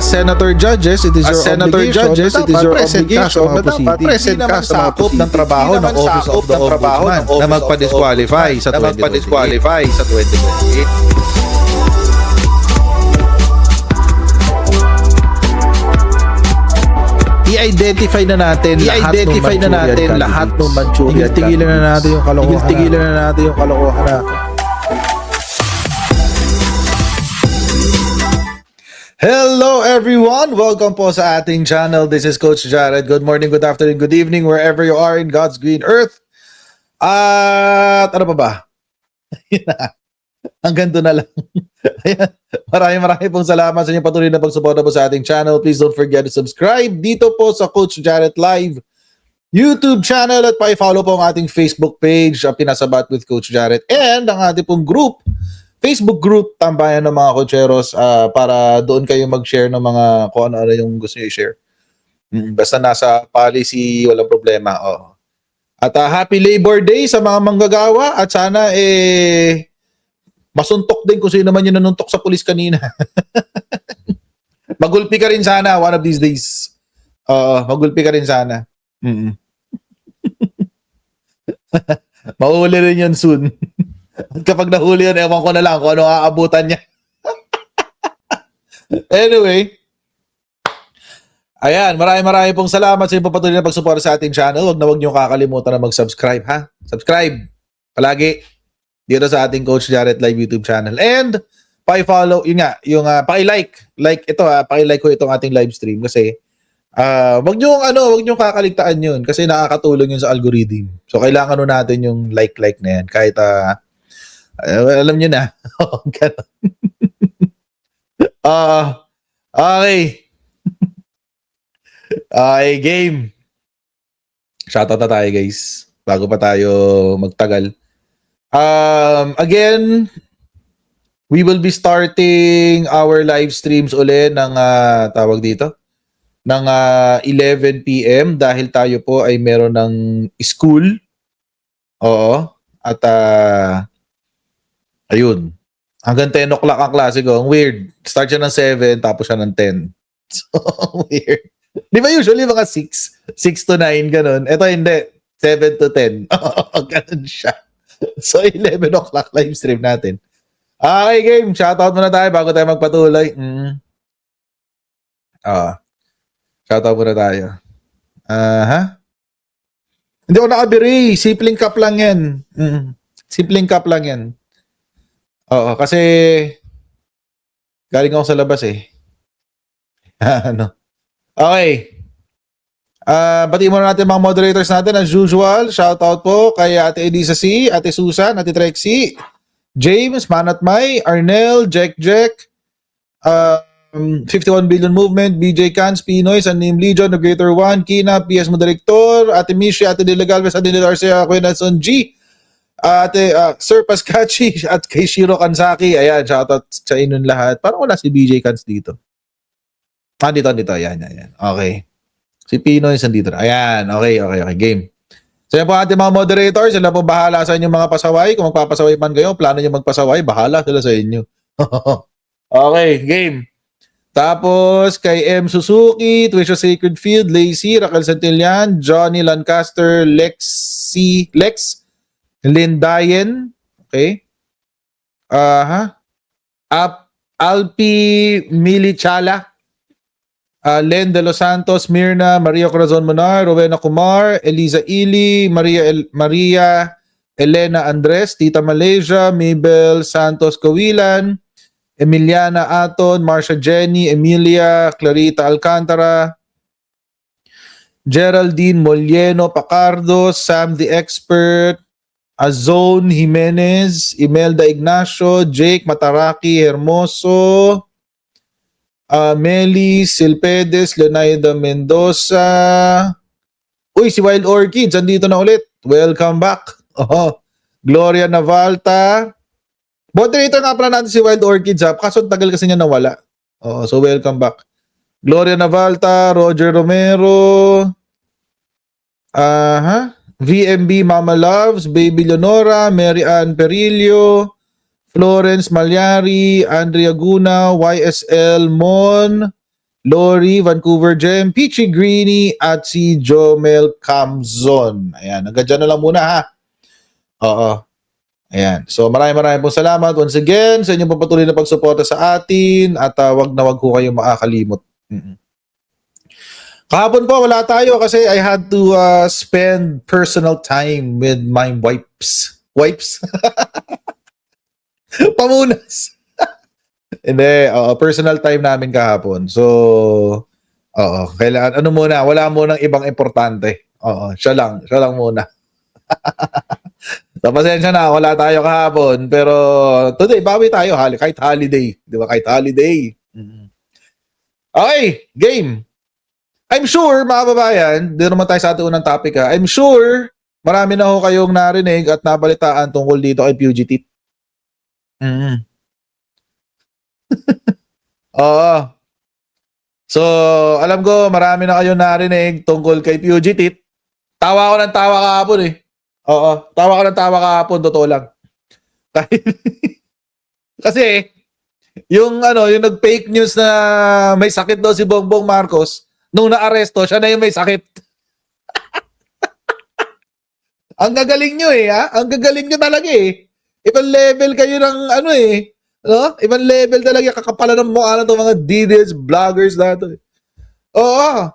As senator judges, it is your obligation na dapat present ka sa mga proceedings. Ng trabaho ng Office of the Ombudsman na magpa-disqualify sa 2028. I-identify na natin lahat ng Manchurian. Tigilan na natin yung kalokohan natin. Hello everyone! Welcome po sa ating channel. This is Coach Jared. Good morning, good afternoon, good evening, wherever you are in God's green earth. At ano pa ba? Hanggang doon na lang. Maraming pong salamat sa inyong patuloy na pagsuporta po sa ating channel. Please don't forget to subscribe dito po sa Coach Jared Live YouTube channel at pa-follow po ang ating Facebook page, Pinasabat with Coach Jared, and ang ating pong group, Facebook group, Tambayan ng mga Cocheros, para doon kayo mag-share ng mga kung ano yung gusto nyo i-share. Basta nasa policy, walang problema. Oh. At Happy Labor Day sa mga manggagawa at sana masuntok din kung sino man yung nanuntok sa pulis kanina. Magulpi ka rin sana one of these days. Magulpi ka rin sana. Mahuli rin yun soon. At kapag nahuli yun, ewan ko na lang kung ano aabutan niya. Anyway, ayan, maraming pong salamat sa inyong patuloy na pagsuporta sa ating channel. Huwag niyo kakalimutan na mag-subscribe, ha? Subscribe palagi dito sa ating Coach Jared Live YouTube channel. And pa-follow, yun nga, yung pa-like. Like ito pa-like ko itong ating live stream kasi wag niyo kakaligtaan yun kasi nakakatulong yun sa algorithm. So kailangan natin yung like na yan kahit alam niyo na. Okay. Okay, game. Shoutout na tayo, guys. Bago pa tayo magtagal. Again, we will be starting our live streams ulit ng tawag dito ng 11 PM dahil tayo po ay meron ng school. Oo. At ayun. Hanggang 10 o'clock ang klase ko. Ang weird. Start siya ng 7 tapos siya ng 10. So weird. Di ba usually mga 6 to 9 ganun? Ito hindi. 7 to 10. Ganun siya. So 11 o'clock live stream natin. Okay, game. Shoutout muna tayo bago tayo magpatuloy. Shoutout muna tayo. Hindi ako nakabiri. Simpleng cup lang yan. Simpleng cup lang yan. Oo, kasi galing ako sa labas eh. Okay. Batiin muna natin mga moderators natin as usual. Shoutout po kay Ate Elisa C, Ate Susan, Ate Trexie, James, Manat May, Arnel, Jack, 51 Billion Movement, BJ Cans, Pinoy, San Nim Legion, The Greater One, Kina, PS Moderator, Ate Mishi, Ate Dela Galvez, Ate Dela Arcea, Quinanson G, Ate Sir Pascachi, at kay Shiro Kansaki. Ayan, shoutout sa inyong lahat. Parang wala si BJ Cans dito. Dito. Ayan. Okay. Si Pinoy nandito. Ayan, okay, game. So yan po ating mga moderators, sila po bahala sa inyong mga pasaway. Kung magpapasaway man kayo, plano nyo magpasaway, bahala sila sa inyo. Okay, game. Tapos kay M. Suzuki, Twisha Sacred Field, Lacey, Raquel Santillan, Johnny Lancaster, Lex, Lindayen, okay. Alpi Milichala, Len de los Santos, Mirna, Maria Corazon Monar, Rowena Kumar, Eliza Ili, Maria Elena Andres, Tita Malaysia, Mabel Santos Kawilan, Emiliana Aton, Marcia Jenny, Emilia, Clarita Alcantara, Geraldine Molieno Pacardo, Sam the Expert, Azone Jimenez, Imelda Ignacio, Jake Mataraki Hermoso, Meli Silpedes, Leonida Mendoza. Uy, si Wild Orchids, andito na ulit. Welcome back. Gloria Navalta. Moderator nga pala natin si Wild Orchids, kaso tagal kasi niya nawala. So welcome back. Gloria Navalta, Roger Romero, VMB Mama Loves, Baby Leonora, Mary Ann Perillo, Florence Malyari, Andrea Guna, YSL Mon, Lori, Vancouver Gem, Peachy Greeny, at si Jomel Camzon. Ayan, hanggang dyan na lang muna ha. Oo. Ayan. So maraming pong salamat once again sa inyong patuloy na pagsuporta sa atin at wag na wag ho kayong makakalimot. Kahapon po wala tayo kasi I had to spend personal time with my wipes. Wipes? Pamunas. Hindi, personal time namin kahapon. So, kailangan, ano muna, wala munang ibang importante. Siya lang muna. So, pasensya na, wala tayo kahapon. Pero, today, bawi tayo, kahit holiday. Di ba, kahit holiday. Okay, game. I'm sure, mga babayan, dito naman tayo sa ating unang topic ha. I'm sure, marami na ho kayong narinig at nabalitaan tungkol dito kay Fugitive. Oo. So, alam ko, marami na kayong narinig tungkol kay Fugitive. Tawa ko ng tawa kahapon eh. Oo, tawa ko ng tawa kahapon, totoo lang. Kasi, yung nag-fake news na may sakit daw si Bongbong Marcos, nung na-aresto, siya na yung may sakit. Ang gagaling nyo eh, ha? Ang gagaling nyo talaga eh. Ibang level kayo ng no? Ibang level talaga, kakapalan ng mukha ng mga DDS vloggers na ito. Oo.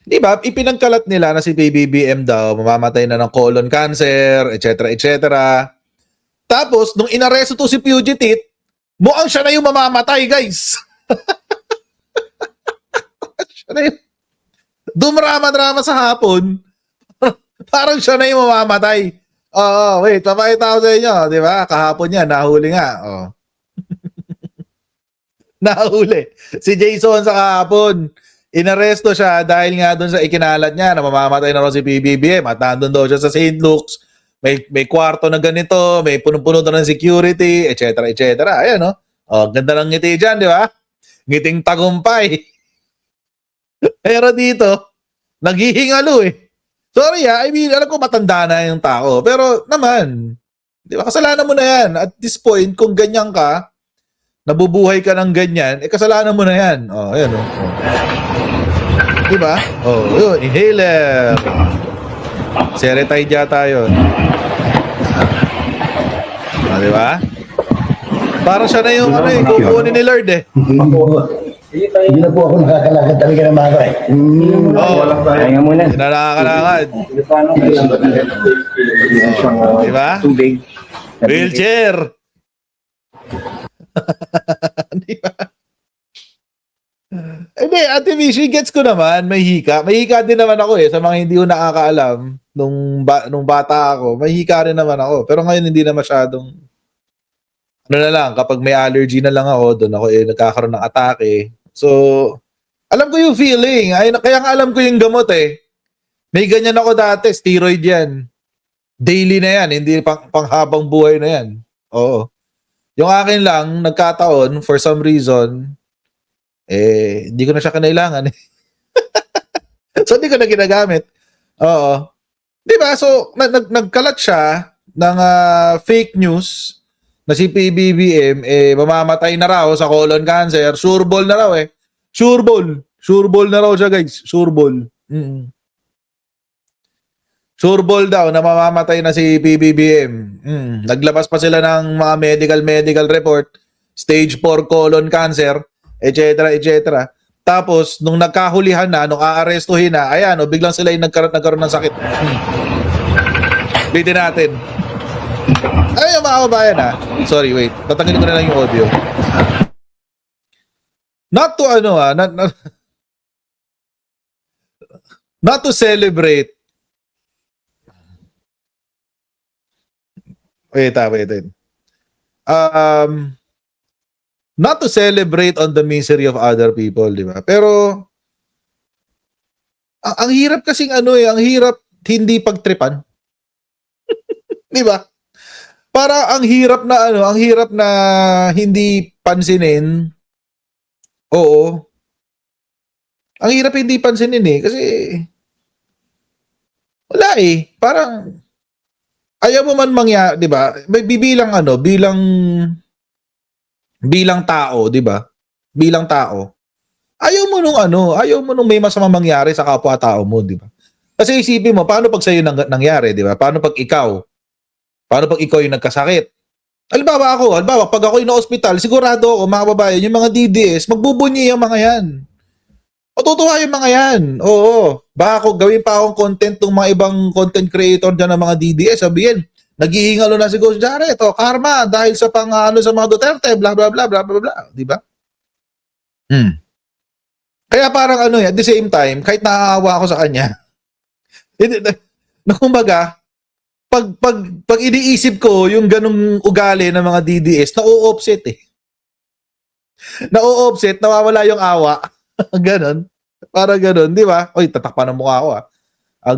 Di ba? Ipinagkalat nila na si PBBM daw, mamamatay na ng colon cancer, etc. etc. Tapos, nung inaresto to si Fugitive, mukhang siya na yung mamamatay, guys. Siya na yung dumrama-drama sa hapon. Parang siya na yung mamamatay. Wait, papakita ko sa inyo, di ba? Kahapon yan, nahuli nga. Nahuli. Si Jason sa kahapon, inaresto siya dahil nga doon sa ikinalat niya na mamamatay na raw si PBBM at nandun daw siya sa St. Luke's. May kwarto na ganito, may punong-puno na ng security, etc. etc. Ayan, no? Ganda ng ngiti dyan, di ba? Ngiting tagumpay. Pero dito, naghihingalo eh. Sorry I mean, alam ko matanda na yung tao. Pero naman, di ba, kasalanan mo na yan. At this point, kung ganyan ka, nabubuhay ka ng ganyan, kasalanan mo na yan. Ayan o. Di ba? Yun, inhaler. Seretide yata yun. Di ba? Parang siya na yung kukunin ni Lord eh. Hindi na po ako nakakalakad talaga ng mga eh. Kaya muna. Hindi na nakakalakad. Di ba? Tubig. Wheelchair. Di ba? Hindi, Ate Mishi, gets ko naman, may hika. May hika din naman ako eh, sa mga hindi ko nakakaalam. Nung bata ako, may hika rin naman ako. Pero ngayon hindi na masyadong, na lang, kapag may allergy na lang ako, doon ako nagkakaroon ng atake. So, alam ko yung feeling. Kaya nga alam ko yung gamot eh. May ganyan ako dati, steroid yan. Daily na yan, hindi panghabang buhay na yan. Oo. Yung akin lang, nagkataon, for some reason, hindi ko na siya kinailangan. So, hindi ko na ginagamit. Oo. Diba? So, nagkalat siya ng fake news na si PBBM, mamamatay na raw sa colon cancer. Sure ball na raw eh. Sure ball. Sure ball na raw siya, guys. Sure ball. Sure ball daw na mamamatay na si PBBM. Naglabas pa sila ng mga medical report, stage 4 colon cancer, etc. etc. Tapos, nung nagkahulihan na, nung aarestuhin na, ayan, biglang sila yung nagkaroon ng sakit. Bitin natin. Ay, mga kabayan ha. Sorry, wait. Tatanggalin ko na lang yung audio. Not to not to celebrate. Wait. Not to celebrate on the misery of other people, di ba? Pero ang hirap kasing ang hirap hindi pagtripan. Di ba? Para ang hirap na hindi pansinin. Oo. Ang hirap hindi pansinin eh kasi wala eh. Parang ayaw mo man mangyari, 'di ba? Bilang tao, 'di ba? Bilang tao. ayaw mo nung may masamang mangyari sa kapwa-tao mo, di ba? Kasi isipin mo, paano pag sa'yo nangyari, di ba? Paano pag ikaw? Paano pag ikaw yung nagkasakit? Halimbawa, pag ako na ospital, sigurado ako, mga kababayan, yung mga DDS, magbubunyi yung mga yan. Matutuwa yung mga yan. Oo. Baka ako gawin pa akong content ng mga ibang content creator dyan ng mga DDS, sabihin, naghihingalo na si Ghost Jared, karma, dahil sa sa mga Duterte, bla bla bla bla bla bla, di ba? Kaya parang at the same time, kahit nakakawa ako sa kanya, kumbaga, pag iniisip ko yung ganung ugali ng mga DDS, na-o-offset eh. Na-o-offset, nawawala yung awa. Ganon. Para ganon, di ba? Oy, tatakpan ng mukha ko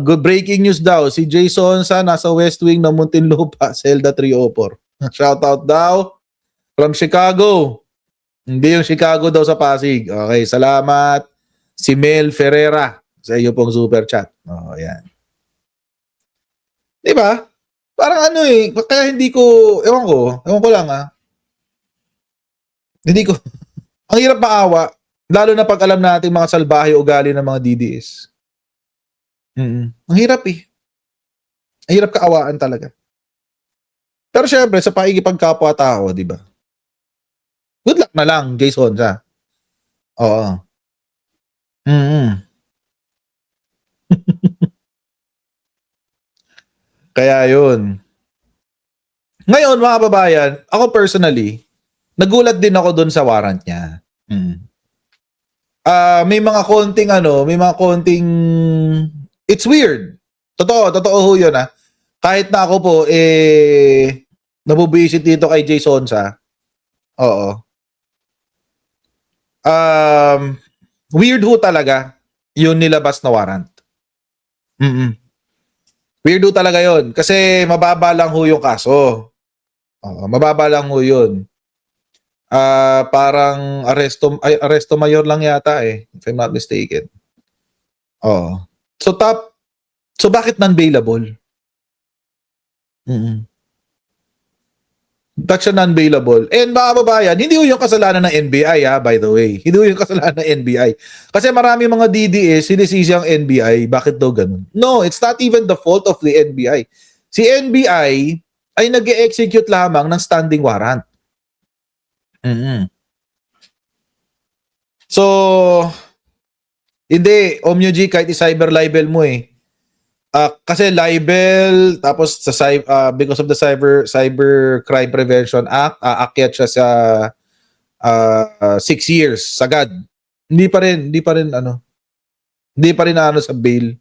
good breaking news daw, si Jason sa nasa West Wing ng Muntinlupa, Zelda 304. Shoutout daw from Chicago. Hindi yung Chicago daw sa Pasig. Okay, salamat. Si Mel Ferreira sa iyo pong super chat. Yan. Di ba? Parang kaya hindi ko, ewan ko lang Hindi ko, ang hirap maawa, lalo na pag alam natin mga salbahe ugali ng mga DDS. Ang hirap eh. Ang hirap kaawaan talaga. Pero syempre, sa pakikipagkapwa-tao, di ba? Good luck na lang, Jason, sa. Oo. Kaya yun. Ngayon, mga babayan, ako personally, nagulat din ako dun sa warrant niya. May mga konting, it's weird. Totoo ho yun Kahit na ako po, nabubisit dito kay Jason sa. Oo. Weird ho talaga yung nilabas na warrant. Weird ho talaga yun. Kasi mababa lang ho yung kaso. Mababa lang ho yun. Parang arresto mayor lang yata if I'm not mistaken. So bakit non-bailable? Bakit siya non-bailable? And mga kababayan, hindi ho yung kasalanan ng NBI by the way. Hindi ho yung kasalanan ng NBI. Kasi marami mga DDS, sinisisi ang NBI. Bakit daw ganun? No, it's not even the fault of the NBI. Si NBI ay nag-execute lamang ng standing warrant. So, hindi, OMUG, kahit i-cyber libel mo kasi libel, tapos because of the Cyber Crime Prevention Act, aakyat siya sa 6 years sagad. Hindi pa rin sa bail.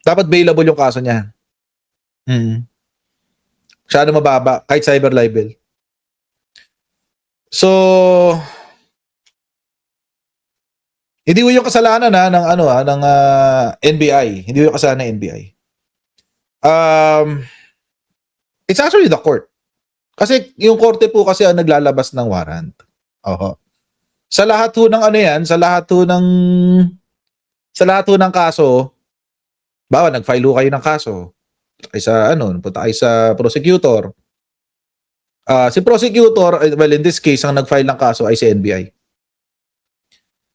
Dapat bailable yung kaso niya. Masyado mababa, kahit cyber libel. So, hindi ko yung kasalanan ng NBI. Hindi ko yung kasalanan ng NBI. It's actually the court. Kasi yung korte po kasi ang naglalabas ng warrant. Sa lahat ho ng sa lahat ho ng kaso, bawa nag-file ho kayo ng kaso. Punta kayo sa prosecutor. Si prosecutor, well, in this case, ang nag-file ng kaso ay si NBI.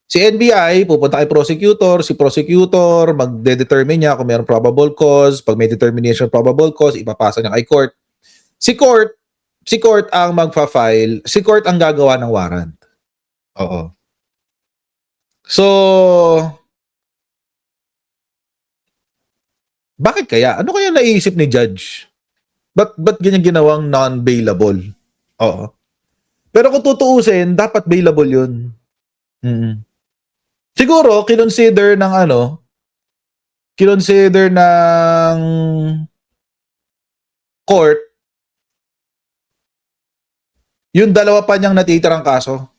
Si NBI, pupunta kay prosecutor. Si prosecutor, magde-determine niya kung mayroong probable cause. Pag may determination probable cause, ipapasa niya kay court. Si court ang magpa-file. Si court ang gagawa ng warrant. So, bakit kaya? Ano kaya naisip ni judge? Ba't ganyan ginawang non-bailable? Pero kung tutuusin, dapat bailable yun. Siguro, kinonsider ng court yung dalawa pa niyang natitirang kaso.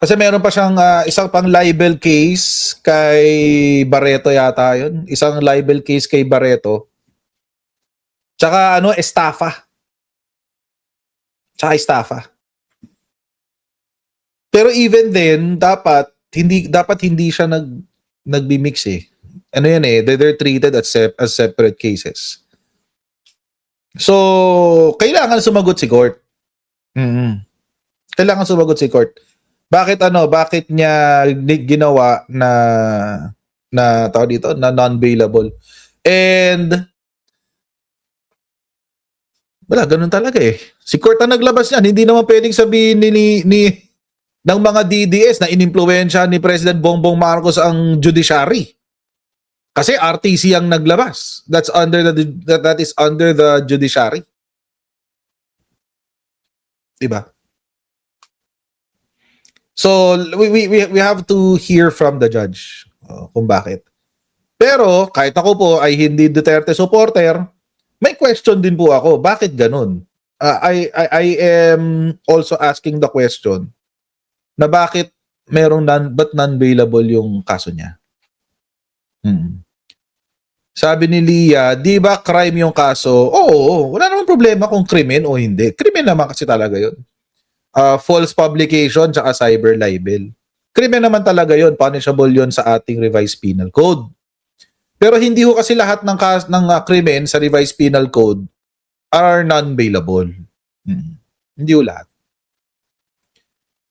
Kasi meron pa siyang isang pang libel case kay Barreto yata yun. Isang libel case kay Barreto. Tsaka estafa. Pero even then, dapat hindi siya nagbi-mix they're treated as separate cases. So, kailangan sumagot si court. Kailangan sumagot si court. bakit niya ginawa na tawag dito, na non-bailable. And wala, ganun talaga eh. Si court ang naglabas niyan, hindi naman pwedeng sabihin ng mga DDS na inimpluwensya ni President Bongbong Marcos ang judiciary. Kasi RTC ang naglabas. That is under the judiciary. Diba? So we have to hear from the judge kung bakit. Pero kahit ako po ay hindi Duterte supporter, may question din po ako, bakit ganun? I am also asking the question na bakit ba't non-bailable yung kaso niya? Sabi ni Lia, di ba crime yung kaso? Oo, wala namang problema kung krimen o hindi. Krimen naman kasi talaga yun. False publication tsaka cyber libel. Krimen naman talaga yun, punishable yun sa ating revised penal code. Pero hindi ho kasi lahat ng krimen sa revised penal code are non-bailable. Hindi ho lahat.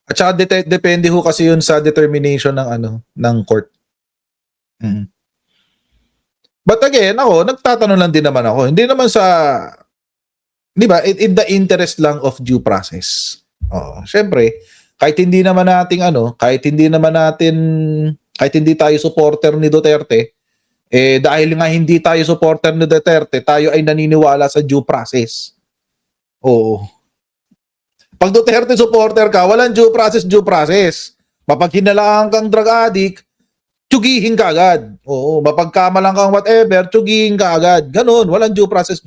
At saka depende ho kasi yun sa determination ng court. But again, nagtatanong lang din naman ako. Hindi naman di ba, in the interest lang of due process. Syempre, kahit hindi tayo supporter ni Duterte, dahil nga hindi tayo supporter ni Duterte, tayo ay naniniwala sa due process. Oo. Pag Duterte supporter ka, walang due process. Mapag hinalaan kang drug addict, tsugihin ka agad. Oo. Mapagkamalang kang whatever, tsugihin ka agad. Ganun, walang due process.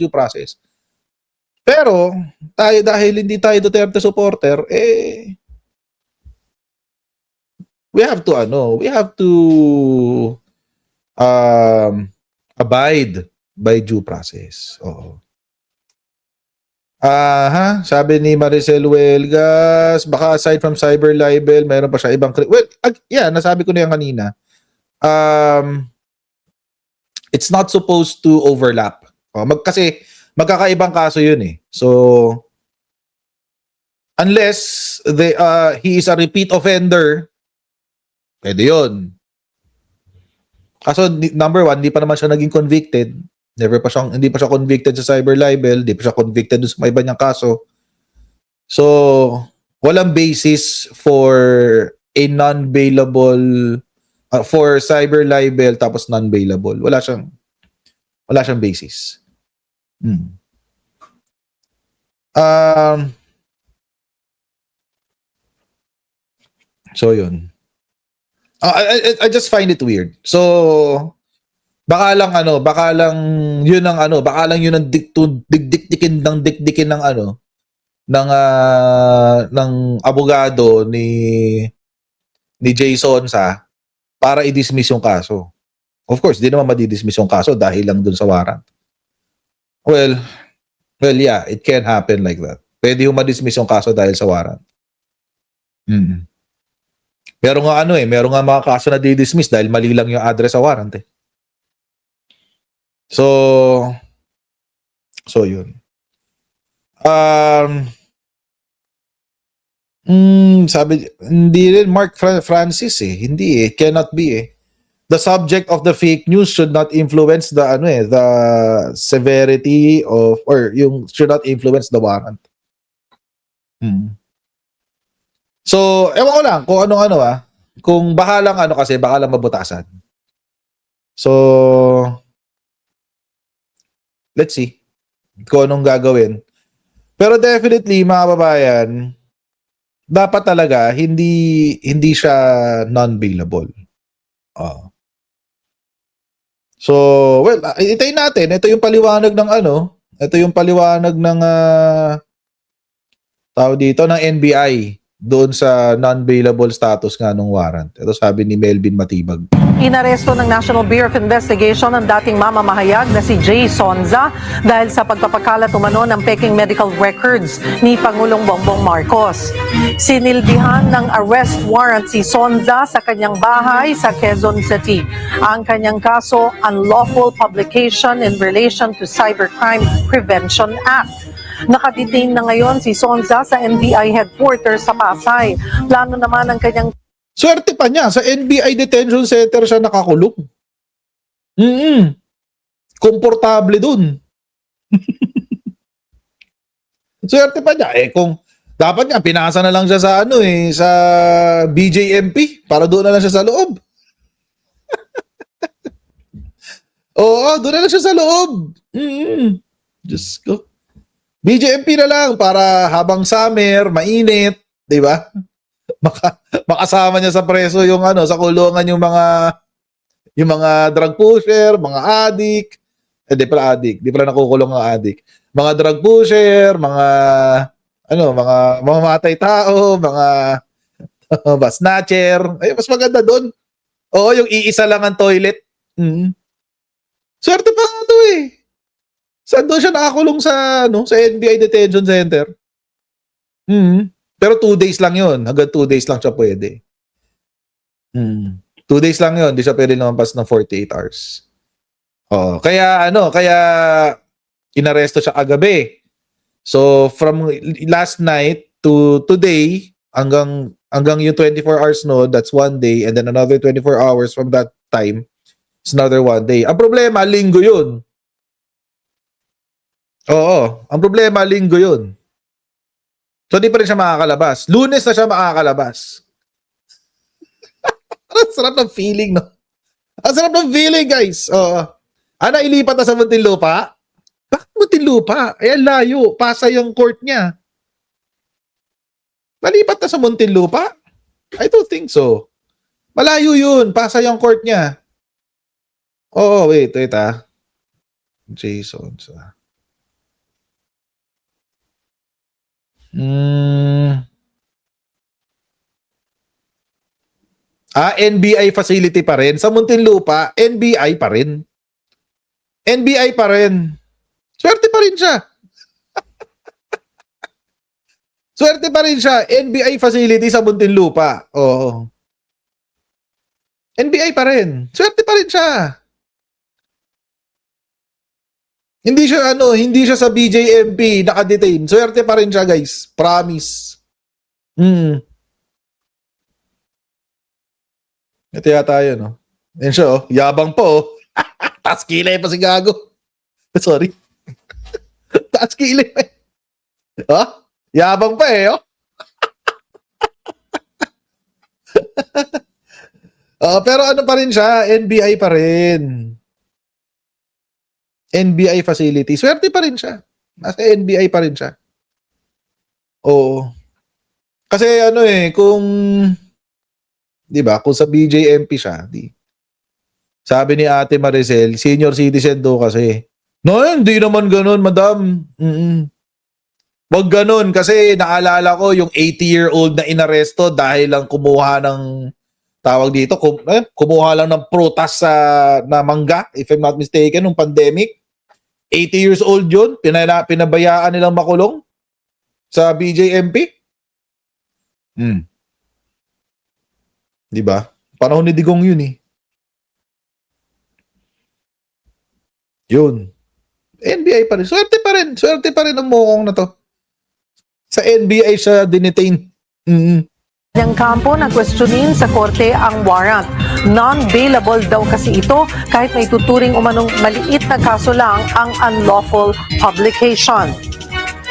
Pero, tayo dahil hindi tayo Duterte supporter, we have to abide by due process. Oo. Sabi ni Maricel Huelgas, baka aside from cyber libel, mayroon pa siya ibang nasabi ko na yan kanina. It's not supposed to overlap. Kasi magkakaibang kaso yun eh. So unless he is a repeat offender, pwede yun. Kaso number one, hindi pa naman siya naging convicted. Hindi pa siya convicted sa cyber libel, hindi pa siya convicted dun sa may iba niyang kaso. So, walang basis for a non-bailable for cyber libel tapos non-bailable. Wala siyang basis. So yun. I just find it weird. So baka lang yun ang dikdikin ng abogado ni Jason sa para i-dismiss yung kaso. Of course, di naman madi-dismiss yung kaso dahil lang dun sa warrant. Well, yeah, it can happen like that. Pwede yung ma-dismiss yung kaso dahil sa warrant. Meron nga mga kaso na di-dismiss dahil mali lang yung address sa warrant eh. So yun. Sabi, hindi rin Mark Francis eh. Hindi eh. Cannot be eh. The subject of the fake news should not influence the severity of, or should not influence the warrant. So, ewan ko lang kung kung baka lang mabutasan. So, let's see kung anong gagawin. Pero definitely, mga babayan, dapat talaga hindi siya non-bailable. So, well, itayin natin. Ito yung paliwanag ng tawag dito ng NBI doon sa non-bailable status nga ng warrant. Ito sabi ni Melvin Matibag. Inaresto ng National Bureau of Investigation ang dating mamamahayag na si Jay Sonza dahil sa pagpapakalat umano ng peking medical records ni Pangulong Bongbong Marcos. Sinilbihan ng arrest warrant si Sonza sa kanyang bahay sa Quezon City. Ang kanyang kaso, unlawful publication in relation to Cybercrime Prevention Act. Nakadetain na ngayon si Sonza sa NBI headquarters sa Pasay. Plano naman ang kanyang Swerte pa niya, sa NBI Detention Center siya nakakulong. Komportable dun. Swerte pa niya. Kung dapat nga, pinasa na lang siya sa sa BJMP para doon na lang siya sa loob. Oo, doon na lang siya sa loob. Diyos ko. BJMP na lang para habang summer, mainit, di ba? Makasama niya sa preso yung sa kulungan yung mga drug pusher, mga addict. Di pala addict, di pala nakukulong ang addict. Mga drug pusher, mga mamamatay tao, mga snatcher. Ay, mas maganda doon. Oo, yung iisa lang ang toilet. Swerte pa nga to eh. Saan doon siya nakakulong sa NBI Detention Center? Pero 2 days lang yun. Hanggang 2 days lang siya pwede. 2 days lang yun. Hindi siya pwede lumampas ng 48 hours. Oo. Kaya inaresto siya kagabi. So, from last night to today, hanggang yung 24 hours that's 1 day, and then another 24 hours from that time, it's another 1 day. Ang problema, linggo yun. Oo. Ang problema, linggo yun. So, di pa rin siya makakalabas. Lunes na siya makakalabas. Ang sarap ng feeling, no? Ang sarap ng feeling, guys. Oo. Ilipat na sa Muntinlupa? Bakit Muntinlupa? Ayan, layo. Pasay yung court niya. Nalipat na sa Muntinlupa? I don't think so. Malayo yun. Pasay yung court niya. Oo, wait Jason. NBI facility pa rin. Sa Muntinlupa, NBI pa rin. NBI pa rin. Swerte pa rin siya. Swerte pa rin siya. NBI facility sa Muntinlupa. Oo. NBI pa rin. Swerte pa rin siya. Hindi siya sa BJMP nakadetain. Swerte pa rin siya, guys. Promise. Ito yata yun, no? Yan siya, yabang po, taas kilay pa si Gago. Sorry. Taas kilay pa. Yabang pa oh. Pero pa rin siya, NBI pa rin. NBI facility. Swerte pa rin siya. Nasa NBI pa rin siya. Oo. Kasi kung 'di ba, kung sa BJMP siya, sabi ni Ate Maricel, senior citizen do kasi. No, hindi naman ganoon, madam. Wag ganoon kasi naalala ko yung 80-year-old na inaresto dahil lang kumuha ng tawag dito, kumuha lang ng prutas na mangga, if I'm not mistaken, nung pandemic. 80 years old yun, pinabayaan nilang makulong sa BJMP. Di ba? Panahon ni Digong yun eh. Yun. NBI pa rin. Swerte pa rin ang mukong na to. Sa NBI siya dinetain. Yang kampo na questionin sa korte ang warrant. Non-bailable daw kasi ito kahit may tuturing umanong maliit na kaso lang ang unlawful publication.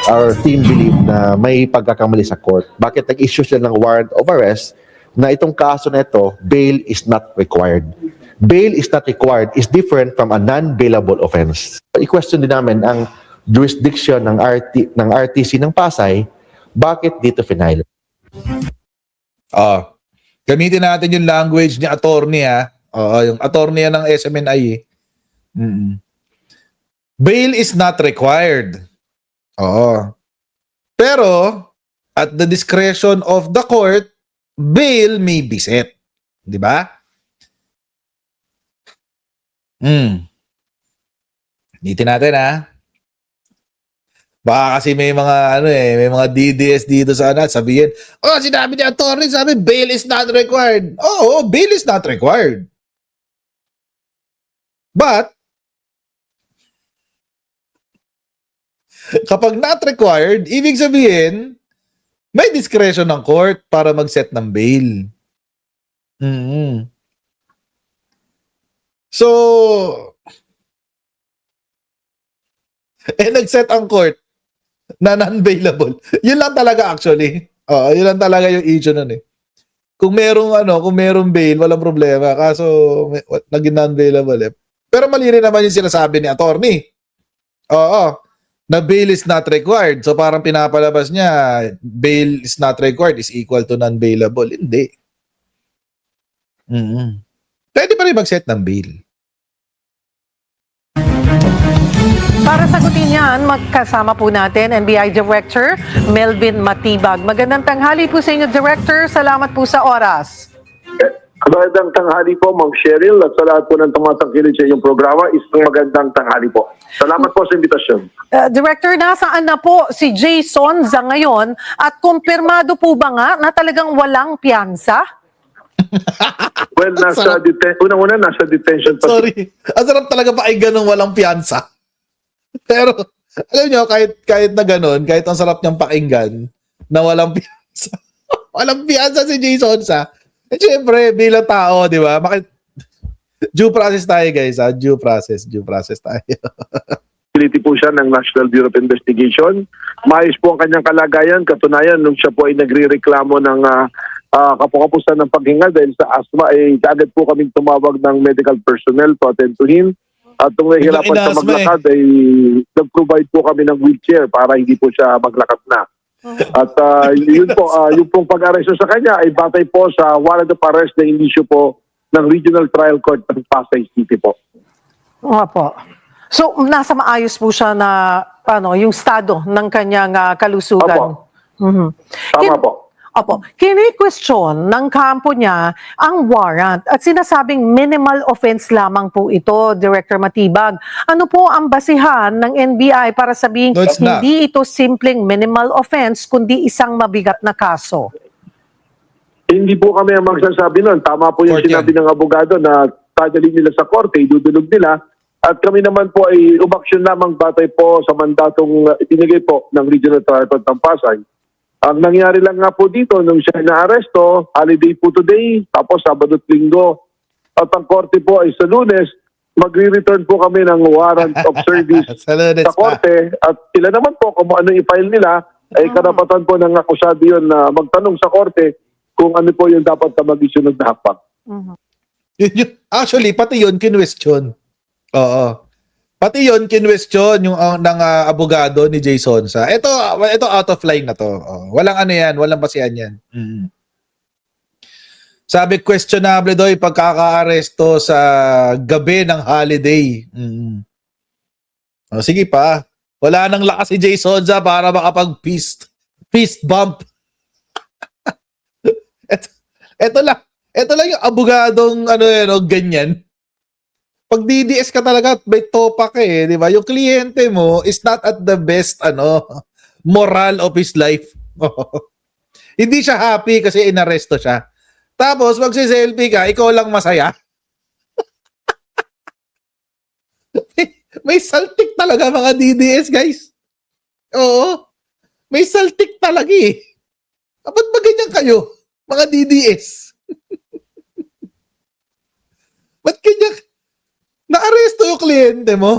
Our team believe na may pagkakamali sa court. Bakit nag-issue sila ng warrant of arrest na itong kaso na ito, bail is not required. Bail is not required is different from a non-bailable offense. I-question din namin ang jurisdiction ng RTC ng Pasay, bakit dito final? Gamitin natin yung language ni attorney yung attorney ng SMNI. Bail is not required. Pero at the discretion of the court, bail may be set. 'Di ba? Gamitin natin Baka kasi may mga may mga DDS dito sana sabihin, sinabi ni attorney, sabi bail is not required. Oo, bail is not required. But Kapag not required, ibig sabihin, may discretion ng court para mag-set ng bail. Mm. So, nag-set ang court na non-bailable. Yun lang talaga actually. Oo, yun lang talaga yung issue nun eh. Kung merong bail, walang problema. Kaso, naging non-bailable eh. Pero mali rin naman yung sinasabi ni attorney. Oo, na bail is not required. So parang pinapalabas niya, bail is not required is equal to non-bailable. Hindi. Pwede pa rin mag-set ng bail. Para sagutin yan, magkasama po natin NBI Director Melvin Matibag. Magandang tanghali po sa inyo, Director. Salamat po sa oras. Magandang tanghali po, Ma'am Cheryl, at sa lahat po ng tumatangkilik sa iyong programa, isang magandang tanghali po. Salamat po sa imbitasyon. Director, nasaan na po si Jay Sonza ngayon at kumpirmado po ba nga na talagang walang piyansa? Well, unang-una, nasa detention pa. Sorry. Ang sarap talaga pakinggan ng walang piyansa. Pero, alam nyo, kahit na ganun, kahit ang sarap niyang pakinggan na walang piyansa. Walang piyansa si Jay Sonza. Eh, syempre, bilang tao, di ba? Due process tayo, guys. Ha? Due process tayo. Piliti po siya ng National Bureau of Investigation. Maayos po ang kanyang kalagayan. Katunayan, nung siya po ay nagre-reklamo ng kapukapusan ng paghinga dahil sa asthma, kaagad po kaming tumawag ng medical personnel to attend to him. At nung nahihirapan siya maglakad, nag-provide po kami ng wheelchair para hindi po siya maglakad na. At yun po, yung pong pag-aresto sa kanya ay batay po sa warrant of arrest na inisyu po ng Regional Trial Court ng Pasay City po. Nga po. So, nasa maayos po siya na yung estado ng kanyang kalusugan. Opo. Tama po. Opo. Kini-question ng kampo niya ang warrant at sinasabing minimal offense lamang po ito, Director Matibag. Ano po ang basihan ng NBI para sabihin No, it's not. hindi ito simpleng minimal offense kundi isang mabigat na kaso? Hindi po kami ang magsasabi nun. Tama po yung Court sinabi yan. ng abogado na dadalhin nila sa korte, idudulog nila. At kami naman po ay umaksyon lamang batay po sa mandatong ibinigay po ng Regional Trial Court ng Pasay. Ang nangyari lang nga po dito, nung siya na-aresto, holiday po today, tapos Sabado at Linggo. At ang korte po ay sa Lunes, magre-return po kami ng warrant of service Sa Lunes sa pa. korte. At sila naman po, kung ano i-file nila, ay karapatan po ng akusado yun na magtanong sa korte kung ano po yung dapat na mag-isunod na hakbang. Actually, pati yun, kinwestiyon. Oo. Pati yun, kinwestiyon yung ng abogado ni Jay Sonza. Ito out of line na to. Walang ano yan, walang basihan yan. Sabi, questionable daw yung pagkaka-aresto sa gabi ng holiday. Sige pa. Wala nang lakas si Jay Sonza para makapag-fist bump. Ito lang yung abogadong ganyan. Pag DDS ka talaga, may topa ka di ba? Yung kliyente mo is not at the best moral of his life. Hindi siya happy kasi inaresto siya. Tapos magsi-selfie ka, ikaw lang masaya. May saltik talaga mga DDS, guys. Oo. May saltik talaga Ba't ba ganyan kayo, mga DDS? Ba't ganyan? Na-aresto yung kliyente mo.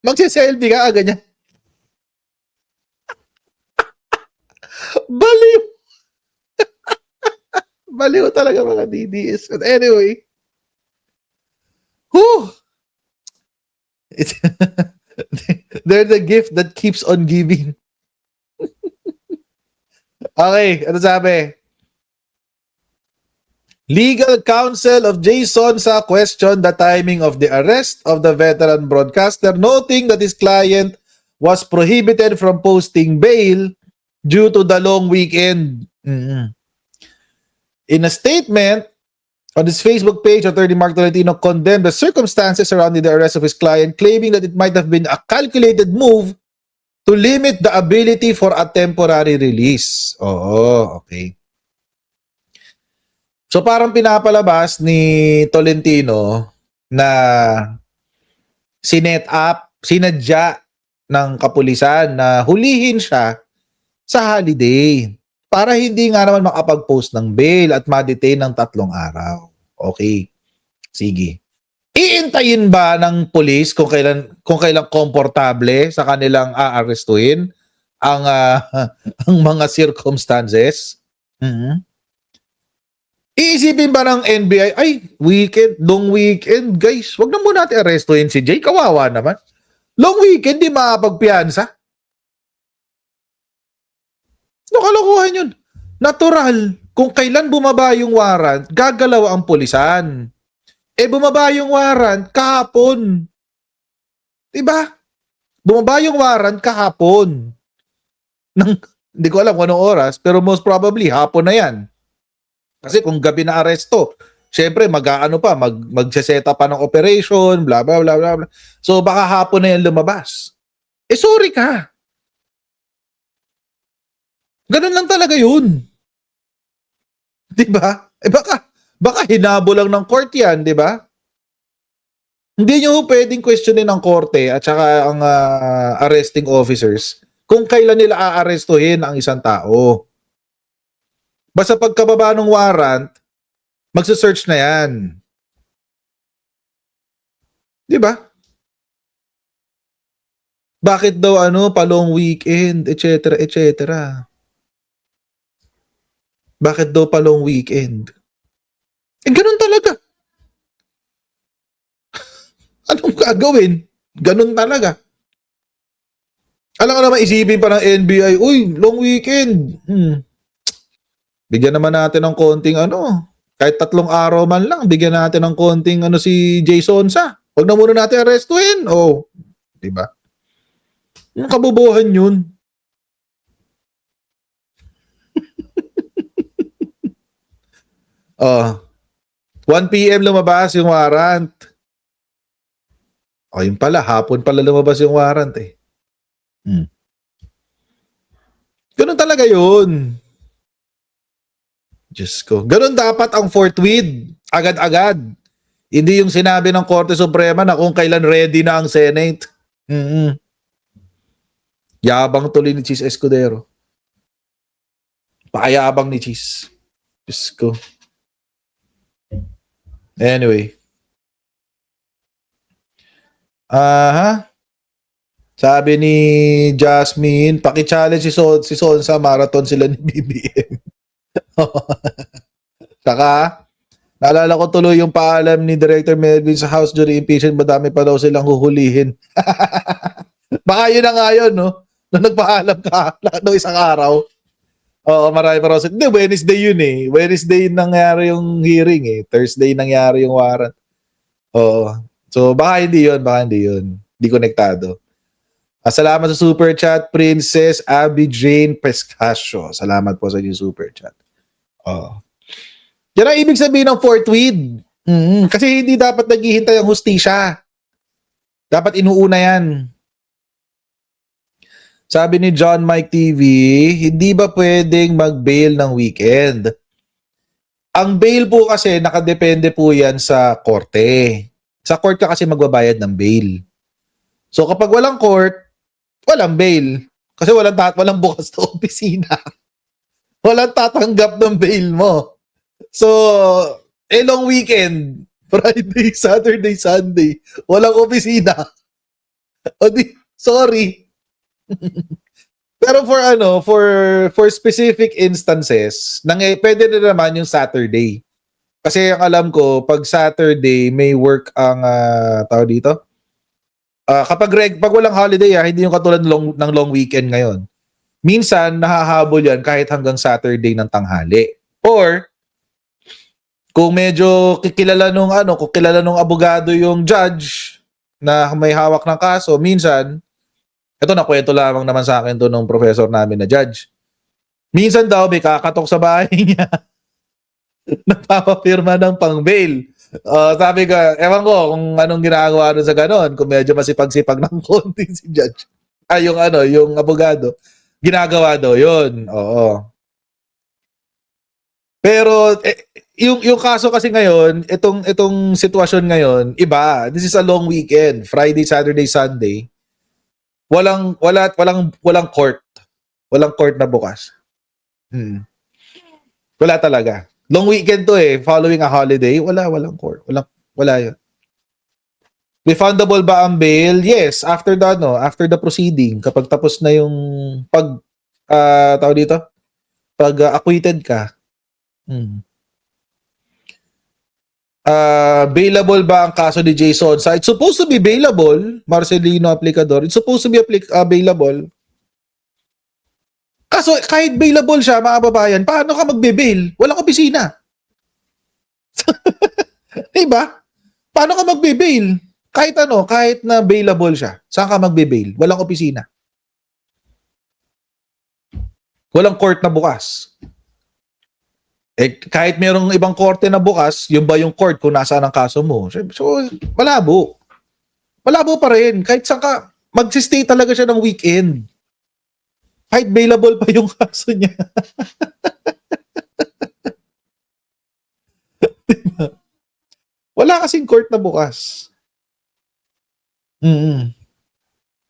Magsiselfie ka, ganyan. Baliw. Baliw talaga mga DDS. But anyway. They're the gift that keeps on giving. Okay, ano sabi? Legal counsel of Jay Sonza questioned the timing of the arrest of the veteran broadcaster, noting that his client was prohibited from posting bail due to the long weekend. In a statement on his Facebook page, Attorney Mark Tolentino condemned the circumstances surrounding the arrest of his client, claiming that it might have been a calculated move to limit the ability for a temporary release. Okay. So parang pinapalabas ni Tolentino na sinet up, sinadya ng kapulisan na hulihin siya sa holiday para hindi nga naman makapag-post ng bail at ma-detain ng 3 araw. Okay. Sige. Iintayin ba ng pulis kung kailan komportable sa kanilang aarestuhin ang ang mga circumstances? Iisipin ba ng NBI, ay, long weekend, guys, wag na muna natin arestuhin si Jay, kawawa naman. Long weekend, di makapagpiyansa. No, kalokohan yun. Natural, kung kailan bumaba yung warrant, gagalaw ang pulisan. Bumaba yung warrant kahapon. Diba? Bumaba yung warrant kahapon. Hindi ko alam kung anong oras, pero most probably, hapon na yan. Kasi kung gabi na aresto, syempre magse-set up pa ng operation, bla bla bla bla. So baka hapon na yan lumabas. Sorry ka. Ganun lang talaga yun. 'Di ba? Baka hinabo lang ng court yan, 'di ba? Hindi nyo pwedeng questionin ng korte at saka ang arresting officers kung kailan nila aarestuhin ang isang tao. Basta pagkababa ng warrant, magse-search na yan. Di ba? Bakit daw palong weekend, etc., etc. Bakit daw palong weekend? Ganun talaga. Anong gagawin? Ganun talaga. Alam ka naman, isipin pa ng NBI, uy, long weekend. Bigyan naman natin ng konting kahit 3 araw man lang, bigyan natin ng konting si Jason sa. Huwag na muna natin arestuhin. Oh, di ba? Yung kabubuhan yun. Oh, 1 PM lumabas yung warrant. Yun pala, hapon pala lumabas yung warrant eh. Ganun talaga yun. Diyos ko. Ganun dapat ang forthwith. Agad-agad. Hindi yung sinabi ng Korte Suprema na kung kailan ready na ang Senate. Yabang tuloy ni Chis Escudero. Pakayabang ni Chis. Diyos ko. Anyway. Sabi ni Jasmine, paki-challenge si Son sa marathon sila ni BBM. Saka, naalala ko tuloy yung paalam ni Director Melvin sa House during impeachment, madami pa daw silang huhulihin. Baka yun na nga yun, no? Nung nagpaalam ka, no, isang araw. Oo, marami pa raw. Hindi, Wednesday yun eh. Wednesday nangyari yung hearing eh. Thursday nangyari yung warrant. Oo. So, baka hindi yun. Hindi konektado. Salamat sa super chat, Princess Abby Jane Pescasio. Salamat po sa inyong super chat. Yan ang ibig sabihin ng forthwith. Kasi hindi dapat naghihintay ang hustisya. Dapat inuuna yan. Sabi ni John Mike TV, hindi ba pwedeng mag-bail ng weekend? Ang bail po kasi nakadepende po yan sa korte. Sa court ka kasi magbabayad ng bail. So kapag walang court, walang bail. Kasi walang bukas na opisina. Walang tatanggap ng bail mo. So, long weekend. Friday, Saturday, Sunday. Walang opisina. Sorry. Pero for specific instances, pwede na naman yung Saturday. Kasi ang alam ko, pag Saturday, may work ang tao dito. Pag walang holiday, hindi yung katulad ng long weekend ngayon. Minsan, nahahabol yan kahit hanggang Saturday ng tanghali. Or, kung medyo kilala nung abogado yung judge na may hawak ng kaso, minsan, ito nakwento lamang naman sa akin to nung professor namin na judge. Minsan daw may kakatok sa bahay niya. Nagpapapirma ng pang-bail. Sabi ko, ewan ko kung anong ginagawa doon sa ganon. Kung medyo masipag-sipag ng konti si judge. Yung abogado. Ginagawa daw yun. Oo. Pero, yung kaso kasi ngayon, itong sitwasyon ngayon, iba. This is a long weekend. Friday, Saturday, Sunday. walang court. Walang court na bukas. Wala talaga. Long weekend to following a holiday, walang court. Wala 'yun. Refundable ba ang bail? Yes, after the proceeding, kapag tapos na yung tawag dito, acquitted ka. Bailable ba ang kaso ni Jason? So it's supposed to be bailable, Marcelino Aplicador. It's supposed to be bailable. Kaso kahit bailable siya, mga babayan, paano ka magbe-bail? Walang opisina. Diba? Paano ka magbe-bail? Kahit na bailable siya, saan ka magbe-bail? Walang opisina. Walang court na bukas. Kahit mayroong ibang korte na bukas, yun ba yung court kung nasaan ang kaso mo? So, malabo. Malabo pa rin. Kahit saan ka, magsistay talaga siya ng weekend. Kahit bailable pa yung kaso niya. Diba? Wala kasing court na bukas.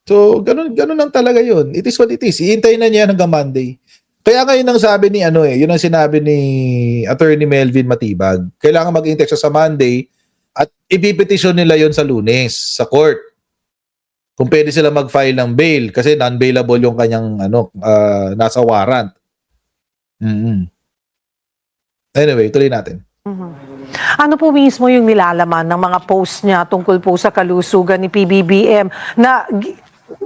So, ganun lang talaga yun. It is what it is. Iintayin na niya hanggang Monday. Kaya ngayon ang sabi ni yun ang sinabi ni Attorney Melvin Matibag. Kailangan mag-intake siya sa Monday at ipipetisyon nila yon sa Lunes sa court. Kung pwede sila mag-file ng bail kasi non-bailable yung kanyang nasa warrant. Anyway, tuloy natin. Ano po mismo yung nilalaman ng mga post niya tungkol po sa kalusugan ni PBBM na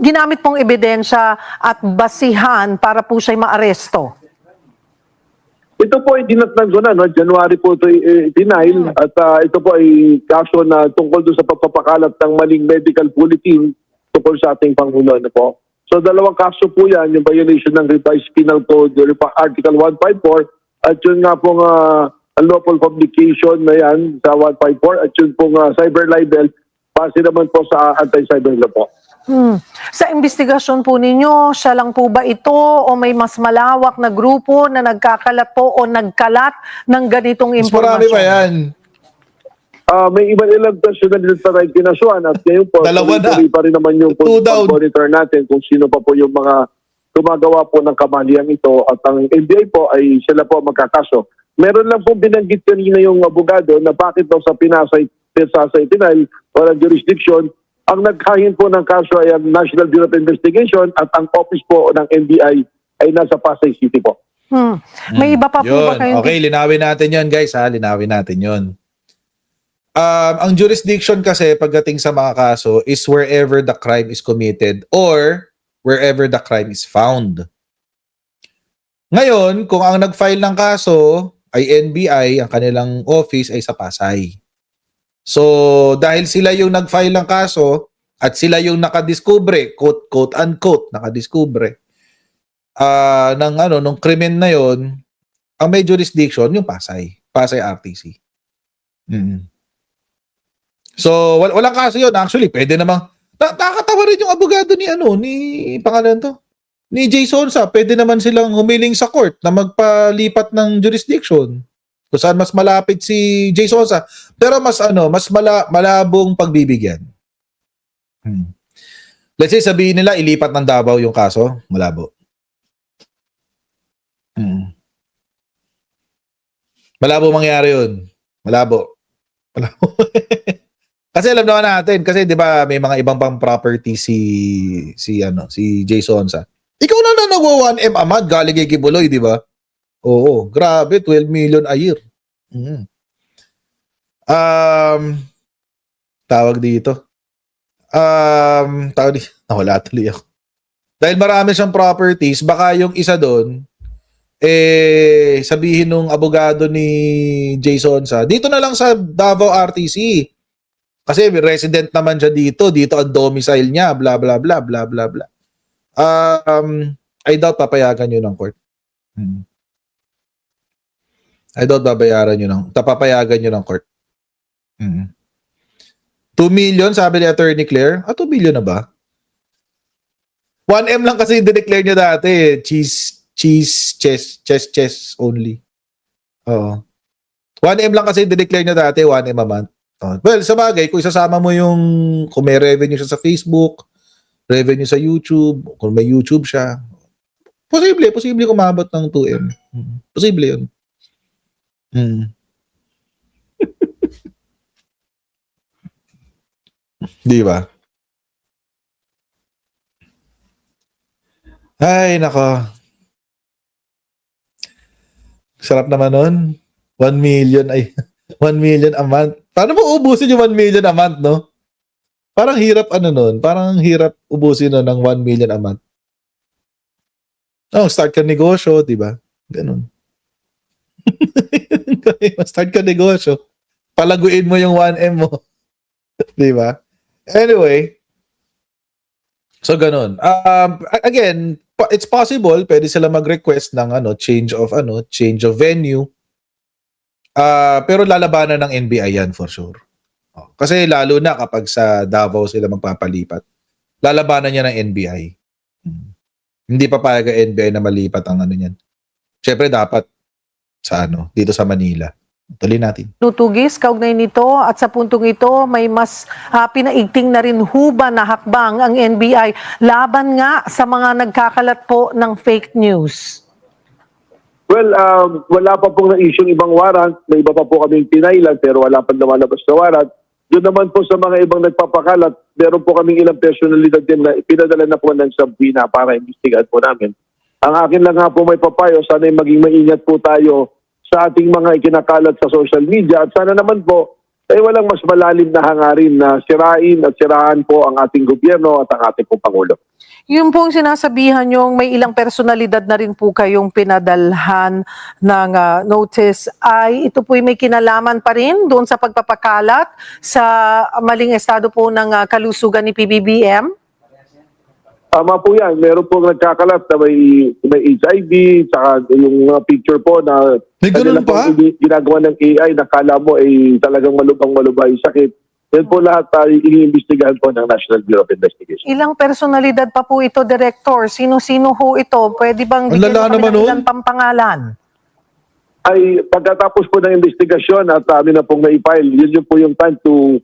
ginamit pong ebidensya at basihan para po siya'y maaresto? Ito po ay dinatnan ko na, January po ito denial at ito po ay kaso na tungkol doon sa pagpapakalat ng maling medical bulletin tungkol sa ating Pangulo. So dalawang kaso po yan, yung violation ng Revised Penal Code, Article 154 at yun nga pong unlawful publication na yan sa 154 at yun pong cyber libel, base naman po sa anti-cyber law po. Sa investigasyon po ninyo, siya lang po ba ito o may mas malawak na grupo na nagkakalat po o nagkalat ng ganitong Mas impormasyon? marami pa yan. May iba-ilang personalidad pa rin kinasuhan at ngayon po, Dalawa na. tuloy pa rin naman yung Two down. monitor natin kung sino pa po yung mga gumagawa po ng kamaliang ito at ang NBI po ay sila po magkakaso. Meron lang po binanggit kanina yung abogado na bakit daw sa Pinasay Penal walang jurisdiction. Ang naghahin po ng kaso ay ang National Bureau of Investigation at ang office po ng NBI ay nasa Pasay City po. May iba pa po ba Yun. kayong Okay, linawin natin yun, guys. Linawin natin yun. Ang jurisdiction kasi pagdating sa mga kaso is wherever the crime is committed or wherever the crime is found. Ngayon, kung ang nag-file ng kaso ay NBI, ang kanilang office ay sa Pasay. So, dahil sila yung nag-file ng kaso at sila yung nakadiskubre, quote unquote, nakadiskubre ng krimen na yon, ang may jurisdiction yung Pasay RTC. So, walang kaso yun. Actually, pwede namang nakakatawa rin yung abogado ni pangalan to, ni Jason Sa. Pwede naman silang humiling sa court na magpalipat ng jurisdiction kung saan mas malapit si Jason Sa. Pero mas malabong pagbibigyan. Let's say sabihin nila ilipat ng Davao yung kaso, malabo. Malabo mangyari yun. Malabo. Kasi alam naman natin, kasi 'di ba may mga ibang pang property si Jason Sa. Ikaw na nagwa 1M Amad galing kay Kibuloy, 'di ba? Oo, grabe, 12 million a year. Tawag dito. Nawala tuloy ako. Dahil marami siyang properties, baka yung isa doon sabihin nung abogado ni Jason Sa, dito na lang sa Davao RTC. Kasi resident naman siya dito ang domicile niya, bla bla bla bla bla bla. I doubt papayagan yun ng court. I doubt papayagan yun ng court. 2 million, sabi ni Attorney Claire. 2 million na ba? 1M lang kasi dineclare niya dati. Chess only. Oo. 1M lang kasi dineclare niya dati, 1M a month. Well, sa bagay, kung isasama mo kung may revenue siya sa Facebook, revenue sa YouTube, kung may YouTube siya. Posible kumabot ng 2M. Posible yun. Di ba? Ay, nako. Sarap naman nun. 1 million ay 1 million a month. Paano mo ubusin yung 1 million a month, no? Parang hirap nun. Parang hirap ubusin nun ng 1 million a month. Oh, start ka negosyo, di ba? Ganun. Start ka negosyo. Palaguin mo yung 1M mo. Di ba? Anyway, so ganun. Again, it's possible pwede sila mag-request ng change of venue. Pero lalabanan ng NBI yan for sure. Kasi lalo na kapag sa Davao sila magpapalipat. Lalabanan niya ng NBI. Hindi papayag ang NBI na malipat ang niyan. Syempre dapat sa dito sa Manila. Tuloy natin. Nutugis, kaugnay nito at sa puntong ito may mas pinaigting na rin huba na hakbang ang NBI laban nga sa mga nagkakalat po ng fake news. Well, wala pa pong na-issue ibang warrant. May iba pa po kaming pinailan pero wala pa lumalabas na warrant. Doon naman po sa mga ibang nagpapakalat, meron po kaming ilang personalidad din na pinadala na po ng Sabina para imbestigahan po namin. Ang akin lang nga po may papayo, sana maging maingat po tayo sa ating mga ikinakalat sa social media at sana naman po ay walang mas malalim na hangarin na sirain at sirahan po ang ating gobyerno at ang ating pong Pangulo. Yung pong sinasabihan yung may ilang personalidad na rin po kayong pinadalhan ng notice ay ito po may kinalaman pa rin doon sa pagpapakalat sa maling estado po ng kalusugan ni PBBM? Tama po yan. Meron po nagkakalat na may HIV, saka yung picture po na May ganun pa? ginagawa ng AI, nakala mo ay talagang malubang-malubay sakit. Yan po lahat iniimbestigahan po ng National Bureau of Investigation. Ilang personalidad pa po ito, Director? Sino-sino ho ito? Pwede bang Ang bigyan lala mo kami naman ng nun. ilang pampangalan? Ay pagkatapos po ng investigasyon at amin na pong na-file, yun po yung time to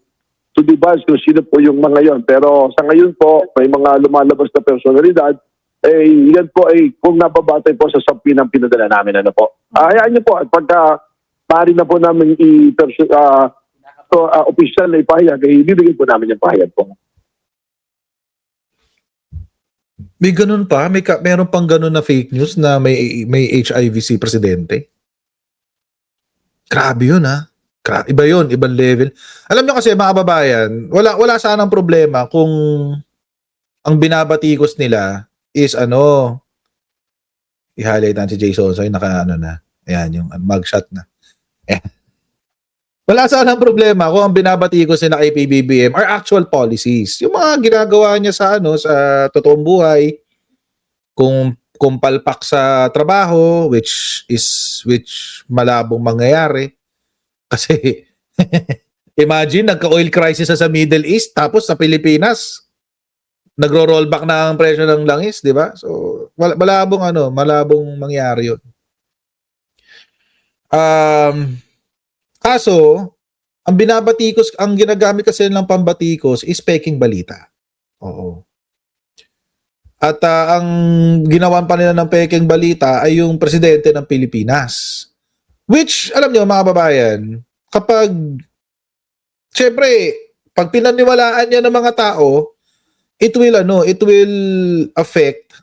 divulge kung sino po yung mga yon. Pero sa ngayon po, may mga lumalabas na personalidad, yan po ay kung nababatay po sa sampin ng pinadala namin. Hayaan niyo po at pagka maaari na po namin official na ipahayag, bibigyan po namin yung pahayag po. May ganun pa? Meron pang ganun na fake news na may HIV si presidente? Grabe yun Iba yun, ibang level. Alam nyo kasi mga kababayan, wala sanang problema kung ang binabatikos nila is i-highlight natin si Jason, so naka na. Ayan, yung mugshot na. Wala sanang problema kung ang binabatikos nila kay PBBM are actual policies. Yung mga ginagawa niya sa sa totoong buhay, kung palpak sa trabaho, which malabong mangyayari. Kasi, imagine, nagka-oil crisis sa Middle East, tapos sa Pilipinas, nagro-rollback na ang presyo ng langis, di ba? So, malabong mangyari yun. Kaso, ang binabatikos, ang ginagamit kasi ng pambatikos is peking balita. Oo. At ang ginawan pa nila ng peking balita ay yung presidente ng Pilipinas. Which, alam niyo mga babayan, kapag, syempre, pag pinaniwalaan niya ng mga tao, it will affect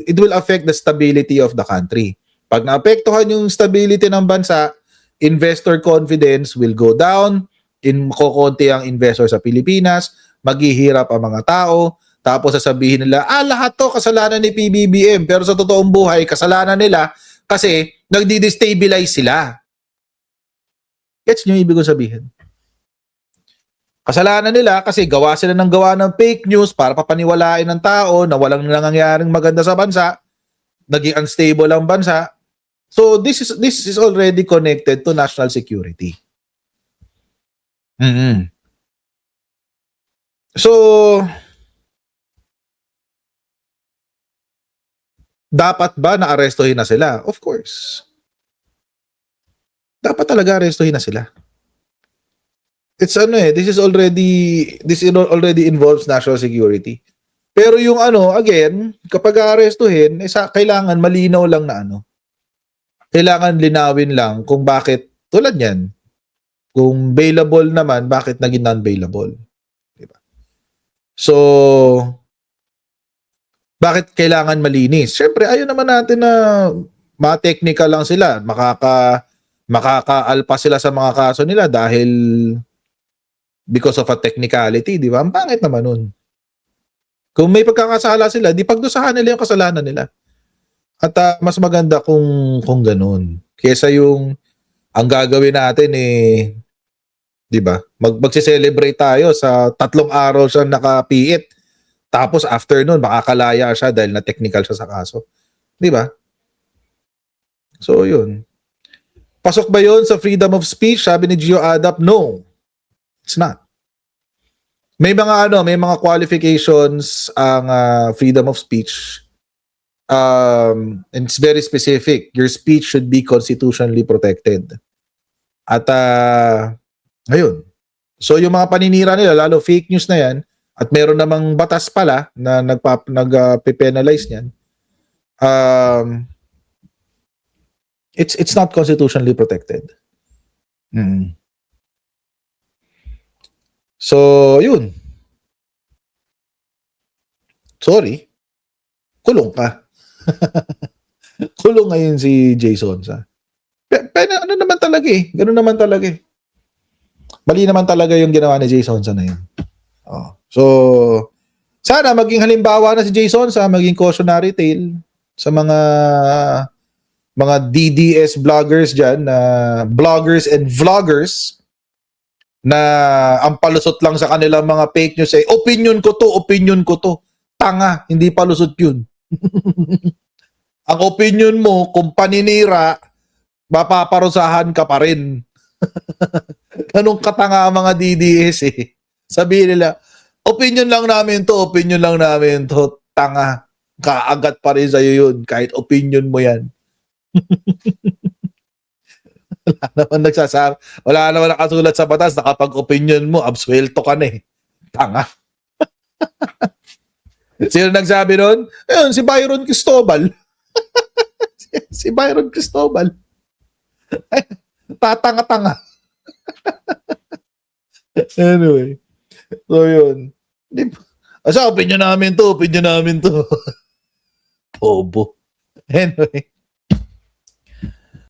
it will affect the stability of the country. Pag naapektuhan yung stability ng bansa, investor confidence will go down, kokonti ang investor sa Pilipinas, maghihirap ang mga tao, tapos sasabihin nila, lahat to kasalanan ni PBBM, pero sa totoong buhay, kasalanan nila kasi nagdi-destabilize sila. Gets nyo yung ibig sabihin? Kasalanan nila kasi gawa sila ng fake news para papaniwalain ng tao na walang nangyayaring maganda sa bansa, naging unstable ang bansa. So this is already connected to national security. So dapat ba na arestuhin na sila? Of course. Dapat talaga arestuhin na sila. It's this already involves national security. Pero yung ano, again, kapag aarestuhin, kailangan malinaw lang na ano. Kailangan linawin lang kung bakit, tulad yan, kung bailable naman, bakit naging non-bailable. Diba? So, bakit kailangan malinis? Siyempre, ayaw naman natin na ma-technical lang sila. Makakaalpa sila sa mga kaso nila dahil because of a technicality, di ba? Ang pangit naman nun. Kung may pagkakasala sila, di pagdusahan nila yung kasalanan nila. At mas maganda kung ganun. Kesa yung ang gagawin natin di ba? Magse-celebrate tayo sa 3 araw siya nakapiit. Tapos after nun, makakalaya siya dahil na technical siya sa kaso. Di ba? So, yun. Pasok ba yun sa freedom of speech? Sabi ni Gio Adap, no. It's not. May mga qualifications ang freedom of speech. And it's very specific. Your speech should be constitutionally protected. At ayun. So yung mga paninira nila, lalo fake news na yan, at meron namang batas pala na nagpe-penalize niyan. It's not constitutionally protected. So, yun. Sorry. Kulong ka. Kulong ngayon si Jason. Pero ano naman talaga Ganun naman talaga Mali naman talaga yung ginawa ni Jason na yun. Oh. So, sana maging halimbawa na si Jason maging cautionary tale sa mga DDS vloggers dyan, bloggers and vloggers na ang palusot lang sa kanilang mga fake news opinion ko to. Tanga, hindi palusot yun. Ang opinion mo, kung paninira, mapaparusahan ka pa rin. Ganun katanga ang mga DDS Sabihin nila, opinion lang namin to. Tanga, kaagat pa rin sa'yo yun, kahit opinion mo yan. Wala naman nakasulat sa batas na kapag opinion mo, absuelto ka na Tanga. Sino nagsabi nun? Ayun, si Byron Cristobal. si Byron Cristobal. Tatanga-tanga. Anyway. So, yun. Asa, opinion namin to. Bobo. Anyway.